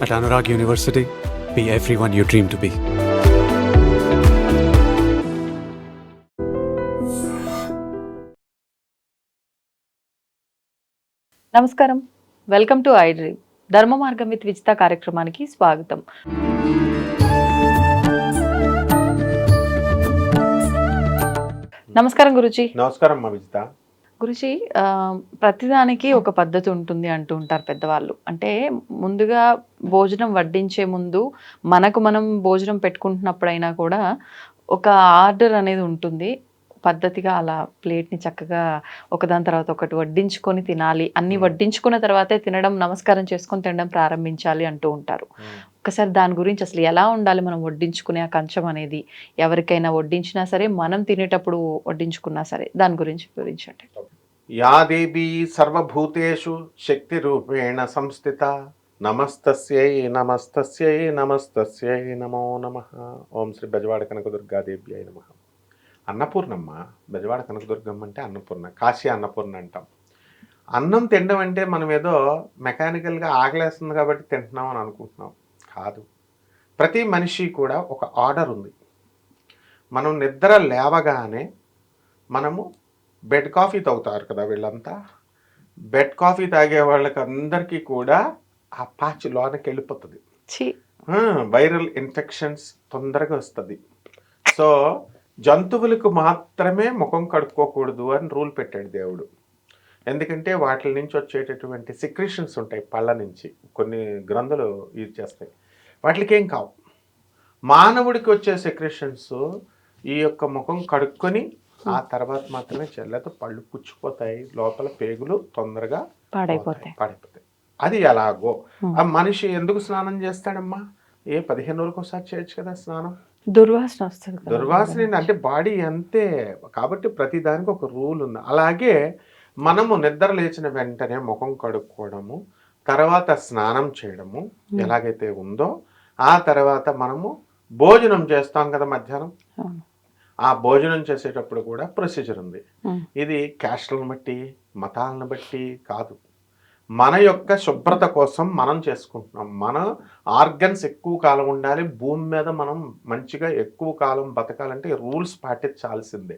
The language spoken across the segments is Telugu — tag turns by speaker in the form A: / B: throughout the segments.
A: At Anurag University, be everyone you dream to be.
B: నమస్కారం. Welcome to I dream. ధర్మ మార్గం విత్ విజిత కార్యక్రమానికి స్వాగతం. నమస్కారం గురుజీ.
C: నమస్కారం మా విజిత.
B: గురుజీ, ప్రతిదానికి ఒక పద్ధతి ఉంటుంది అంటూ ఉంటారు పెద్దవాళ్ళు. అంటే ముందుగా భోజనం వడ్డించే ముందు మనకు మనం భోజనం పెట్టుకుంటున్నప్పుడైనా కూడా ఒక ఆర్డర్ అనేది ఉంటుంది. పద్ధతిగా అలా ప్లేట్ని చక్కగా ఒకదాని తర్వాత ఒకటి వడ్డించుకొని తినాలి, అన్ని వడ్డించుకున్న తర్వాతే తినడం, నమస్కారం చేసుకొని తినడం ప్రారంభించాలి అంటూ ఉంటారు. ఒకసారి దాని గురించి అసలు ఎలా ఉండాలి మనం వడ్డించుకునే ఆ కంచం అనేది, ఎవరికైనా వడ్డించినా సరే, మనం తినేటప్పుడు వడ్డించుకున్నా సరే, దాని గురించి వివరించండి.
C: యా దేవీ సర్వభూతేషు శక్తి రూపేణ సంస్థిత నమస్తస్యై నమస్తస్యై నమస్తస్యై నమో నమః. ఓం శ్రీ బెజవాడ కనకదుర్గాదేవ్యై నమః. అన్నపూర్ణమ్మ, బెజవాడ కనకదుర్గమ్మ అంటే అన్నపూర్ణ, కాశీ అన్నపూర్ణ అంటాం. అన్నం తినడం అంటే మనం ఏదో మెకానికల్గా ఆకలేస్తుంది కాబట్టి తింటున్నాం అని అనుకుంటున్నాం. కాదు, ప్రతి మనిషి కూడా ఒక ఆర్డర్ ఉంది. మనం నిద్ర లేవగానే మనము బెడ్ కాఫీ తాగుతారు కదా వీళ్ళంతా. బెడ్ కాఫీ తాగే వాళ్ళకి అందరికీ కూడా ఆ పాచి లోనకి వెళ్ళిపోతుంది. వైరల్ ఇన్ఫెక్షన్స్ తొందరగా వస్తుంది. సో జంతువులకు మాత్రమే ముఖం కడుక్కోకూడదు అని రూల్ పెట్టాడు దేవుడు. ఎందుకంటే వాటి నుంచి వచ్చేటటువంటి సిక్రిషన్స్ ఉంటాయి, పళ్ళ నుంచి కొన్ని గ్రంథులు యూజ్ చేస్తాయి, వాటికి ఏం కావు. మానవుడికి వచ్చే సెక్రెషన్స్ ఈ యొక్క ముఖం కడుక్కొని ఆ తర్వాత మాత్రమే చెల్లతో పళ్ళు పుచ్చిపోతాయి, లోపల పేగులు తొందరగా పాడైపోతాయి. అది ఎలాగో ఆ మనిషి ఎందుకు స్నానం చేస్తాడమ్మా? 15 రోజులకు ఒకసారి చేయొచ్చు కదా స్నానం.
B: దుర్వాసన వస్తుంది.
C: దుర్వాసన అంటే బాడీ అంతే. కాబట్టి ప్రతి దానికి ఒక రూల్ ఉంది. అలాగే మనము నిద్ర లేచిన వెంటనే ముఖం కడుక్కోవడము, తర్వాత స్నానం చేయడము ఎలాగైతే ఉందో, ఆ తర్వాత మనము భోజనం చేస్తాం కదా మధ్యాహ్నం. ఆ భోజనం చేసేటప్పుడు కూడా ప్రొసీజర్ ఉంది. ఇది క్యాస్ట్లను బట్టి, మతాలను బట్టి కాదు, మన యొక్క శుభ్రత కోసం మనం చేసుకుంటున్నాం. మన ఆర్గన్స్ ఎక్కువ కాలం ఉండాలి, భూమి మీద మనం మంచిగా ఎక్కువ కాలం బతకాలంటే రూల్స్ పాటించాల్సిందే.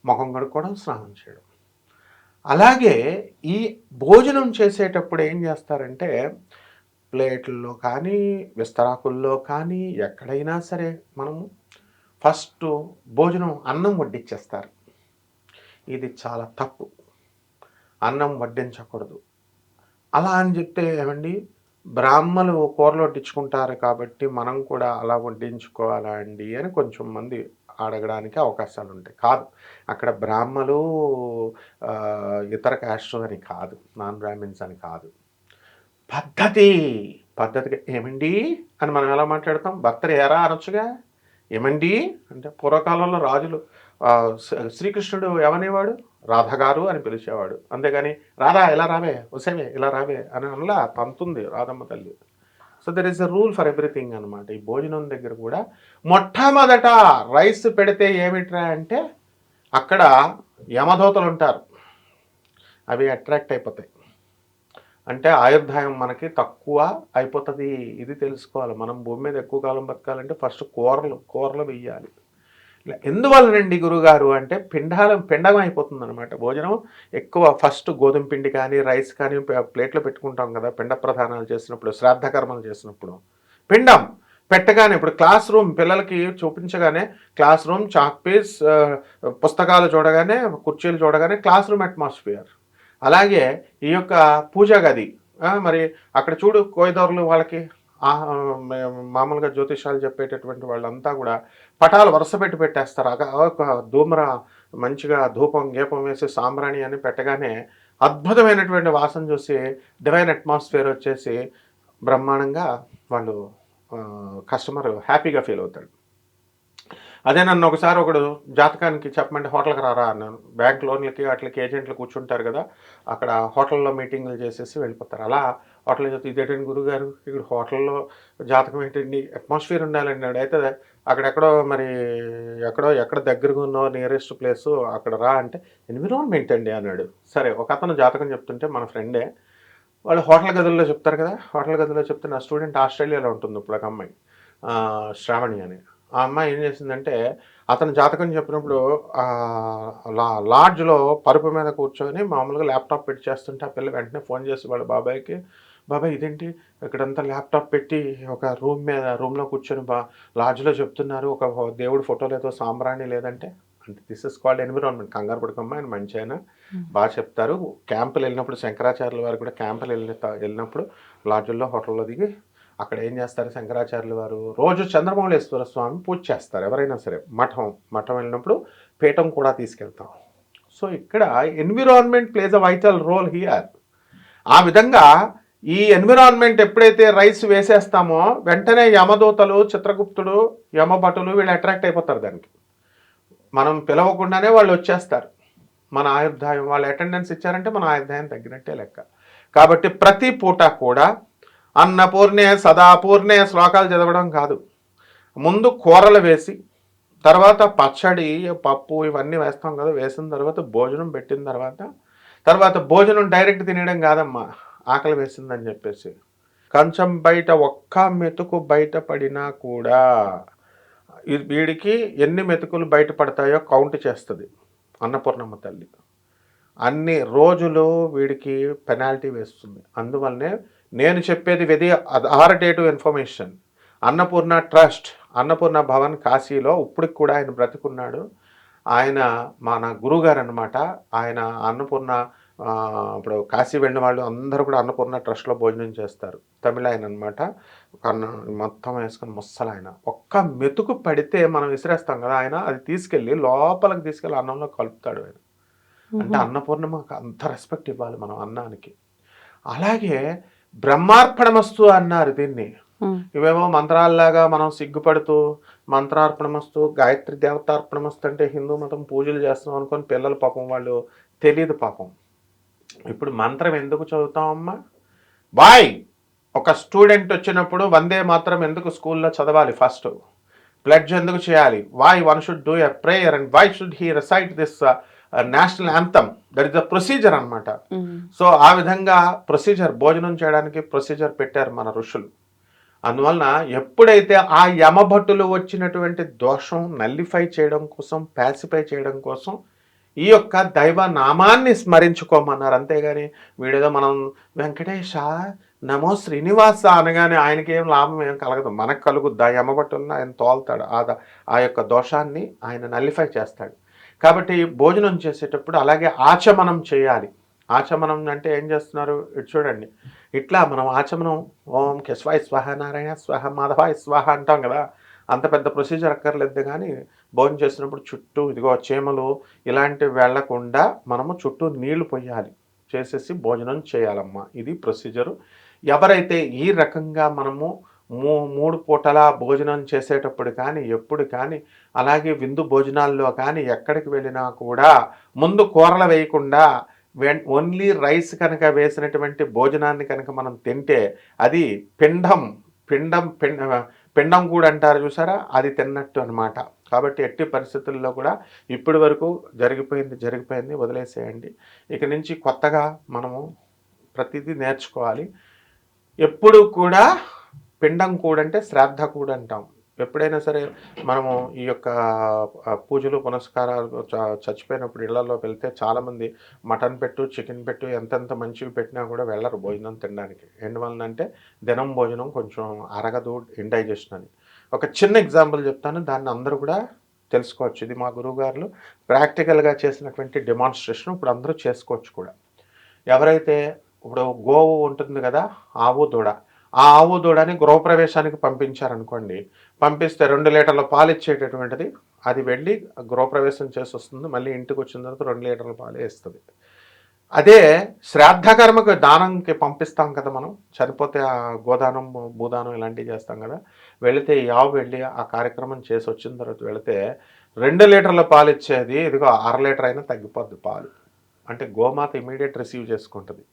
C: ముఖం కడుక్కోవడం, స్నానం చేయడం. అలాగే ఈ భోజనం చేసేటప్పుడు ఏం చేస్తారంటే ప్లేట్లలో కానీ విస్తరాకుల్లో కానీ ఎక్కడైనా సరే మనము ఫస్ట్ భోజనం అన్నం వడ్డించేస్తారు. ఇది చాలా తప్పు. అన్నం వడ్డించకూడదు. అలా అని చెప్తే ఏమండి, బ్రాహ్మలు కూరలు వడ్డించుకుంటారు కాబట్టి మనం కూడా అలా వడ్డించుకోవాలా అండి అని కొంచెం మంది అడగడానికి అవకాశాలు ఉంటాయి. కాదు, అక్కడ బ్రాహ్మలు ఇతర క్యాస్ట్ అని కాదు, నాన్ బ్రాహ్మిన్స్ అని కాదు. పద్ధతిగా ఏమండి అని మనం ఎలా మాట్లాడతాం? భర్తలు ఎరా అనొచ్చుగా. ఏమండి అంటే పూర్వకాలంలో రాజులు శ్రీకృష్ణుడు ఏమనేవాడు? రాధగారు అని పిలిచేవాడు. అంతేగాని రాధా ఇలా రావే, వసేవే ఇలా రావే అని అనలా, తంతుంది రాధమ్మ తల్లి. So there is a rule for everything అనమాట. ఈ భోజనం దగ్గర కూడా మొట్టమొదట రైస్ పెడితే ఏమిట్రా అంటే అక్కడ యమదూతలు ఉంటారు, అవి అట్రాక్ట్ అయిపోతాయి. అంటే ఆయుర్దాయం మనకి తక్కువ అయిపోతుంది. ఇది తెలుసుకోవాలి. మనం భూమి మీద ఎక్కువ కాలం బతకాలంటే ఫస్ట్ కూరలు వెయ్యాలి. ఎందువల్లనండి గురుగారు అంటే పిండం అయిపోతుంది అనమాట. భోజనం ఎక్కువ ఫస్ట్ గోధుమ పిండి కానీ రైస్ కానీ ప్లేట్లో పెట్టుకుంటాం కదా పిండ ప్రధానాలు చేసినప్పుడు, శ్రాద్ధ కర్మలు చేసినప్పుడు. పిండం పెట్టగానే ఇప్పుడు క్లాస్ రూమ్ పిల్లలకి చూపించగానే క్లాస్ రూమ్, చాక్ పీస్, పుస్తకాలు చూడగానే, కుర్చీలు చూడగానే క్లాస్ రూమ్ అట్మాస్ఫియర్. అలాగే ఈ యొక్క పూజా గది, మరి అక్కడ చూడు కోయిదోర్లు వాళ్ళకి మామూలుగా జ్యోతిషాలు చెప్పేటటువంటి వాళ్ళంతా కూడా పటాలు వరుస పెట్టేస్తారు. ఒక మంచిగా ధూపం గీపం వేసి సాంబ్రాణి అని పెట్టగానే అద్భుతమైనటువంటి వాసన చూసి డివైన్ అట్మాస్ఫియర్ వచ్చేసి బ్రహ్మాండంగా వాళ్ళు కస్టమర్ హ్యాపీగా ఫీల్ అవుతాడు. అదే నన్ను ఒకసారి ఒకడు జాతకానికి చెప్పమంటే హోటల్కి రారా అన్నాను. బ్యాంక్ లోన్లకి వాటికి ఏజెంట్లు కూర్చుంటారు కదా, అక్కడ హోటల్లో మీటింగ్లు చేసేసి వెళ్ళిపోతారు. అలా హోటల్ చెప్తే ఇదేంటండి గురుగారు, ఇక్కడ హోటల్లో జాతకం ఏంటండి, అట్మాస్ఫియర్ ఉండాలన్నాడు. అయితే అక్కడెక్కడో మరి ఎక్కడ దగ్గరగా ఉన్నో నియరెస్ట్ ప్లేసు అక్కడ రా అంటే ఎన్విరాన్మెంట్ అండి అన్నాడు. సరే, ఒక అతను జాతకం చెప్తుంటే మన ఫ్రెండే వాళ్ళు హోటల్ గదుల్లో చెప్తారు కదా, హోటల్ గదిలో చెప్తే నా స్టూడెంట్ ఆస్ట్రేలియాలో ఉంటుంది ఇప్పుడు ఒక అమ్మాయి, శ్రావణి అని. ఆ అమ్మాయి ఏం చేసిందంటే అతను జాతకం చెప్పినప్పుడు లాడ్జ్లో పరుపు మీద కూర్చొని మామూలుగా ల్యాప్టాప్ పెట్టి చేస్తుంటే ఆ పిల్ల వెంటనే ఫోన్ చేసి వాళ్ళ బాబాయ్కి, బాబాయ్ ఇదేంటి ఇక్కడంతా ల్యాప్టాప్ పెట్టి ఒక రూమ్లో కూర్చొని లాడ్జ్లో చెప్తున్నారు, ఒక దేవుడి ఫోటో లేదో సాంబ్రాణి లేదంటే. అంటే దిస్ ఇస్ కాల్డ్ ఎన్విరాన్మెంట్. కంగారు పడుకోమ్మా, ఆయన మంచి ఆయన, బాగా చెప్తారు. క్యాంపులు వెళ్ళినప్పుడు శంకరాచార్యుల వారు కూడా క్యాంపులు వెళ్ళినప్పుడు లాడ్జుల్లో హోటల్లో దిగి అక్కడ ఏం చేస్తారు, శంకరాచార్యుల వారు రోజు చంద్రమౌళేశ్వర స్వామి పూజ చేస్తారు. ఎవరైనా సరే మఠం వెళ్ళినప్పుడు పీఠం కూడా తీసుకెళ్తాం. సో ఇక్కడ environment plays a vital role here. ఆ విధంగా ఈ ఎన్విరాన్మెంట్ ఎప్పుడైతే రైస్ వేసేస్తామో వెంటనే యమదూతలు, చిత్రగుప్తుడు, యమభటులు వీళ్ళు అట్రాక్ట్ అయిపోతారు దానికి. మనం పిలవకుండానే వాళ్ళు వచ్చేస్తారు. మన ఆయుర్దాయం, వాళ్ళు అటెండెన్స్ ఇచ్చారంటే మన ఆయుర్దాయం తగ్గినట్టే లెక్క. కాబట్టి ప్రతి పూట కూడా అన్నపూర్ణే సదాపూర్ణే శ్లోకాలు చదవడం కాదు, ముందు కూరలు వేసి తర్వాత పచ్చడి, పప్పు ఇవన్నీ వేస్తాం కదా, వేసిన తర్వాత భోజనం పెట్టిన తర్వాత భోజనం డైరెక్ట్ తినడం కాదమ్మా, ఆకలి వేసిందని చెప్పేసి కొంచెం బయట ఒక్క మెతుకు బయట పడినా కూడా వీడికి ఎన్ని మెతుకులు బయటపడతాయో కౌంట్ చేస్తుంది అన్నపూర్ణమ్మ తల్లి. అన్ని రోజులు వీడికి పెనాల్టీ వేస్తుంది. అందువల్లనే నేను చెప్పేది very authoritative information. Annapurna trust, Annapurna Bhavan కాశీలో ఇప్పటికి కూడా ఆయన బ్రతికున్నాడు. ఆయన మన గురువుగారు అనమాట. ఆయన అన్నపూర్ణ ఇప్పుడు కాశీ వెళ్ళిన వాళ్ళు అందరూ కూడా అన్నపూర్ణ ట్రస్ట్లో భోజనం చేస్తారు. తమిళ ఆయన అనమాట. మొత్తం వేసుకొని ముස්සలు ఆయన. ఒక్క మెతుకు పడితే మనం విసిరేస్తాం కదా, ఆయన అది తీసుకెళ్ళి లోపలికి తీసుకెళ్ళి అన్నంలో కలుపుతాడు ఆయన. అంటే అన్నపూర్ణమ్మకి అంత రెస్పెక్ట్ ఇవ్వాలి మనం అన్నానికి. అలాగే బ్రహ్మార్పణమస్తు అన్నారు దీన్ని. ఇవేమో మంత్రాల్లాగా మనం సిగ్గుపడుతూ మంత్రార్పణమస్తు, గాయత్రి దేవతార్పణమస్తు అంటే హిందూ మతం పూజలు చేస్తున్నాం అనుకొని పిల్లలు పాపం వాళ్ళు తెలియదు పాపం. ఇప్పుడు మంత్రం ఎందుకు చదువుతామమ్మా? బాయ్ ఒక స్టూడెంట్ వచ్చినప్పుడు వందే మాత్రం ఎందుకు స్కూల్లో చదవాలి? ఫస్ట్ ప్లెడ్జ్ ఎందుకు చేయాలి? Why one should do a prayer and why should he recite this national anthem? That is the procedure అనమాట. సో ఆ విధంగా ప్రొసీజర్, భోజనం చేయడానికి ప్రొసీజర్ పెట్టారు మన ఋషులు. అందువలన ఎప్పుడైతే ఆ యమభట్టులు వచ్చినటువంటి దోషం నల్లిఫై చేయడం కోసం, ప్యాసిఫై చేయడం కోసం ఈ యొక్క దైవ నామాన్ని స్మరించుకోమన్నారు. అంతేగాని వీడేదో మనం వెంకటేశ నమో శ్రీనివాస అనగానే ఆయనకి ఏం లాభం ఏం కలగదు, మనకు కలుగుద్ది. ఆ యమభట్టులను ఆయన తోలుతాడు, ఆ యొక్క దోషాన్ని ఆయన నల్లిఫై చేస్తాడు. కాబట్టి భోజనం చేసేటప్పుడు అలాగే ఆచమనం చేయాలి. ఆచమనం అంటే ఏం చేస్తున్నారు ఇటు చూడండి, ఇట్లా మనం ఆచమనం ఓం కేశవాయ స్వాహ, నారాయణ స్వాహ, మాధవాయ స్వాహ అంటాం కదా, అంత పెద్ద ప్రొసీజర్ అక్కర్లేదు. కానీ భోజనం చేసినప్పుడు చుట్టూ ఇదిగో చీమలు ఇలాంటివి వెళ్లకుండా మనము చుట్టూ నీళ్లు పొయ్యాలి, చేసేసి భోజనం చేయాలమ్మా. ఇది ప్రొసీజరు. ఎవరైతే ఈ రకంగా మనము 3 పూటల భోజనం చేసేటప్పుడు కానీ, ఎప్పుడు కానీ, అలాగే విందు భోజనాల్లో కానీ ఎక్కడికి వెళ్ళినా కూడా ముందు కూరలు వేయకుండా ఓన్లీ రైస్ కనుక వేసినటువంటి భోజనాన్ని కనుక మనం తింటే అది పిండం కూడా అంటారు చూసారా, అది తిన్నట్టు అనమాట. కాబట్టి ఎట్టి పరిస్థితుల్లో కూడా ఇప్పటి వరకు జరిగిపోయింది వదిలేసేయండి. ఇక నుంచి కొత్తగా మనము ప్రతిదీ నేర్చుకోవాలి. ఎప్పుడు కూడా పిండం కూడా అంటే శ్రాద్ధ కూడా అంటాం. ఎప్పుడైనా సరే మనము ఈ యొక్క పూజలు పునస్కారాలు చచ్చిపోయినప్పుడు ఇళ్లలో వెళ్తే చాలామంది మటన్ పెట్టు, చికెన్ పెట్టు, ఎంతెంత మంచివి పెట్టినా కూడా వెళ్ళరు భోజనం తినడానికి. ఎందువలనంటే దినం భోజనం కొంచెం అరగదు, ఇండైజెషన్ అని. ఒక చిన్న ఎగ్జాంపుల్ చెప్తాను, దాన్ని అందరూ కూడా తెలుసుకోవచ్చు. ఇది మా గురువుగారు ప్రాక్టికల్గా చేసినటువంటి డెమాన్స్ట్రేషన్, ఇప్పుడు అందరూ చేసుకోవచ్చు కూడా. ఎవరైతే ఇప్పుడు గోవు ఉంటుంది కదా, ఆవు దూడ, ఆ ఆవు దూడని గృహప్రవేశానికి పంపించారనుకోండి, పంపిస్తే 2 లీటర్ల పాలు ఇచ్చేటటువంటిది అది వెళ్ళి గృహప్రవేశం చేసి వస్తుంది, మళ్ళీ ఇంటికి వచ్చిన తర్వాత 2 లీటర్ల పాలు వేస్తుంది. అదే శ్రాద్ధకర్మకు దానంకి పంపిస్తాం కదా మనం, చనిపోతే ఆ గోదానం, భూదానం ఇలాంటివి చేస్తాం కదా, వెళితే ఈ ఆవు వెళ్ళి ఆ కార్యక్రమం చేసి వచ్చిన తర్వాత వెళితే 2 లీటర్ల పాలు ఇచ్చేది ఇదిగో 1/2 లీటర్ అయినా తగ్గిపోద్ది పాలు. అంటే గోమాత ఇమీడియట్ రిసీవ్ చేసుకుంటుంది,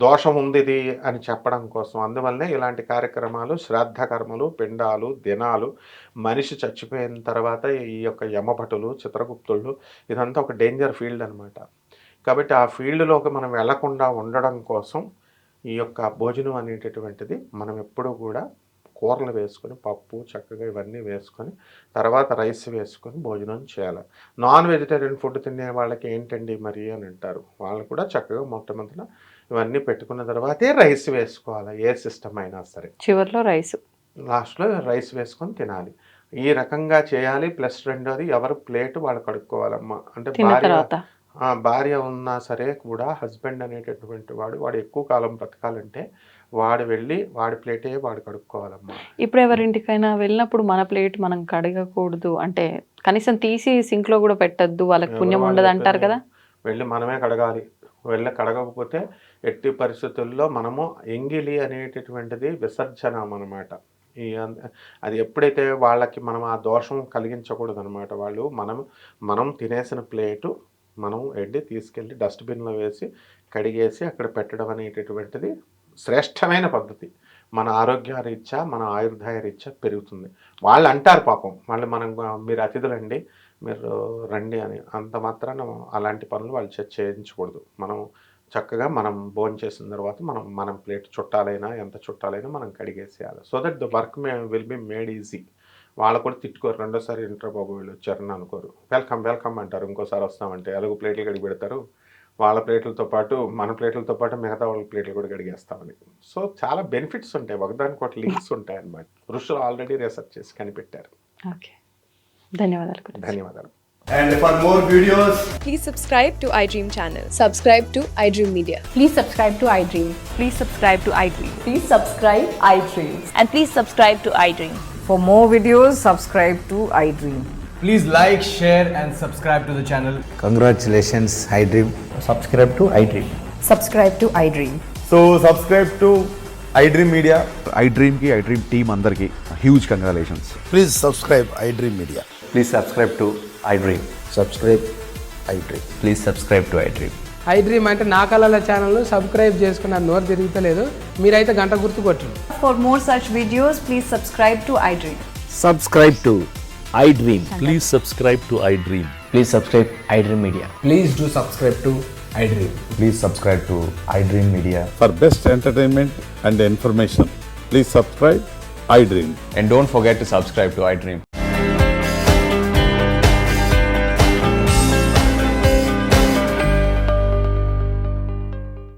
C: దోషం ఉంది ఇది అని చెప్పడం కోసం. అందువల్లనే ఇలాంటి కార్యక్రమాలు, శ్రాద్ధ కర్మలు, పిండాలు, దినాలు, మనిషి చచ్చిపోయిన తర్వాత ఈ యొక్క యమభటులు, చిత్రగుప్తులు, ఇదంతా ఒక డేంజర్ ఫీల్డ్ అనమాట. కాబట్టి ఆ ఫీల్డ్లోకి మనం వెళ్లకుండా ఉండడం కోసం ఈ యొక్క భోజనం అనేటటువంటిది మనం ఎప్పుడూ కూడా కూరలు వేసుకొని పప్పు చక్కగా ఇవన్నీ వేసుకొని తర్వాత రైస్ వేసుకొని భోజనం చేయాలి. నాన్ వెజిటేరియన్ ఫుడ్ తినే వాళ్ళకి ఏంటండి మరి అని అంటారు. వాళ్ళు కూడా చక్కగా మొట్టమొదట ఇవన్నీ పెట్టుకున్న తర్వాతే రైస్ వేసుకోవాలి. ఏ సిస్టమ్ అయినా సరే
B: చివర్లో రైస్,
C: లాస్ట్లో రైస్ వేసుకొని తినాలి. ఈ రకంగా చేయాలి. ప్లస్ రెండోది ఎవరు ప్లేట్ వాళ్ళు కడుక్కోవాలమ్మా. అంటే భార్య ఉన్నా సరే కూడా హస్బెండ్ అనేటటువంటి వాడు ఎక్కువ కాలం బ్రతకాలంటే వాడు వెళ్ళి వాడి ప్లేటే వాడు కడుక్కోవాలమ్మా.
B: ఇప్పుడు ఎవరింటికైనా వెళ్ళినప్పుడు మన ప్లేట్ మనం కడగకూడదు అంటే కనీసం తీసి సింక్ లో కూడా పెట్టద్దు, వాళ్ళకి పుణ్యం ఉండదు అంటారు కదా.
C: వెళ్ళి మనమే కడగాలి. వెళ్ళి కడగకపోతే ఎట్టి పరిస్థితుల్లో మనము ఎంగిలి అనేటటువంటిది విసర్జనం అన్నమాట. అది ఎప్పుడైతే వాళ్ళకి మనం ఆ దోషం కలిగించకూడదు అనమాట. వాళ్ళు మనం తినేసిన ప్లేటు మనం తీసుకెళ్ళి డస్ట్బిన్లో వేసి కడిగేసి అక్కడ పెట్టడం అనేటటువంటిది శ్రేష్టమైన పద్ధతి. మన ఆరోగ్యరీత్యా మన ఆయుర్దాయ రీత్యా పెరుగుతుంది. వాళ్ళు అంటారు పాపం, మీరు అతిథులండి మీరు రండి అని. అంత మాత్రాన అలాంటి పనులు వాళ్ళు చేయించకూడదు. మనం చక్కగా మనం భోజనం చేసిన తర్వాత మనం ప్లేట్ చుట్టాలైనా ఎంత చుట్టాలైనా మనం కడిగేసేయాలి. So that the work will be made easy. వాళ్ళు కూడా తిట్టుకోరు. రెండోసారి ఇంటర్ బాబు వీళ్ళు వచ్చారని అనుకోరు. వెల్కమ్ అంటారు. ఇంకోసారి వస్తామంటే ఎలాగో ప్లేట్లు కడిగి పెడతారు. వాళ్ళ ప్లేట్లతో పాటు మన ప్లేట్లతో పాటు మిగతా వాళ్ళ ప్లేట్లు కూడా కడిగేస్తామని. సో చాలా బెనిఫిట్స్ ఉంటాయి, ఒకదానికి ఒకటి లింక్స్ ఉంటాయి అన్నమాట. ఋషులు ఆల్రెడీ రీసెర్చ్ చేసి కనిపెట్టారు.
B: ఓకే, ధన్యవాదాలు.
D: And for more videos,
E: Please subscribe to iDream channel.
F: Subscribe to iDream Media.
G: Please subscribe to iDream.
H: Please subscribe to iDream.
G: Please subscribe iDream.
H: And please subscribe to iDream.
G: For more videos, subscribe to iDream.
D: please like, share and subscribe to the channel.
I: Congratulations, iDream.
D: Subscribe to iDream.
G: Subscribe to iDream.
D: So subscribe to iDream Media.
J: iDream ki iDream team andarki huge congratulations.
I: Please subscribe iDream Media.
J: Please subscribe to iDream.
I: Subscribe iDream.
J: Please subscribe to iDream.
K: iDream అంటే నా కళల ఛానల్ను సబ్స్క్రైబ్ చేసుకున్న నోరు తిరుగుతలేదు, మీరైతే గంట గుర్తు కొట్టండి.
G: For more such videos, please subscribe to iDream.
I: Subscribe to iDream.
L: Please subscribe to iDream.
I: Please subscribe iDream Media.
D: Please do subscribe to iDream.
J: Please subscribe to iDream Media.
L: For best entertainment and information, please subscribe iDream.
J: And don't forget to subscribe to iDream.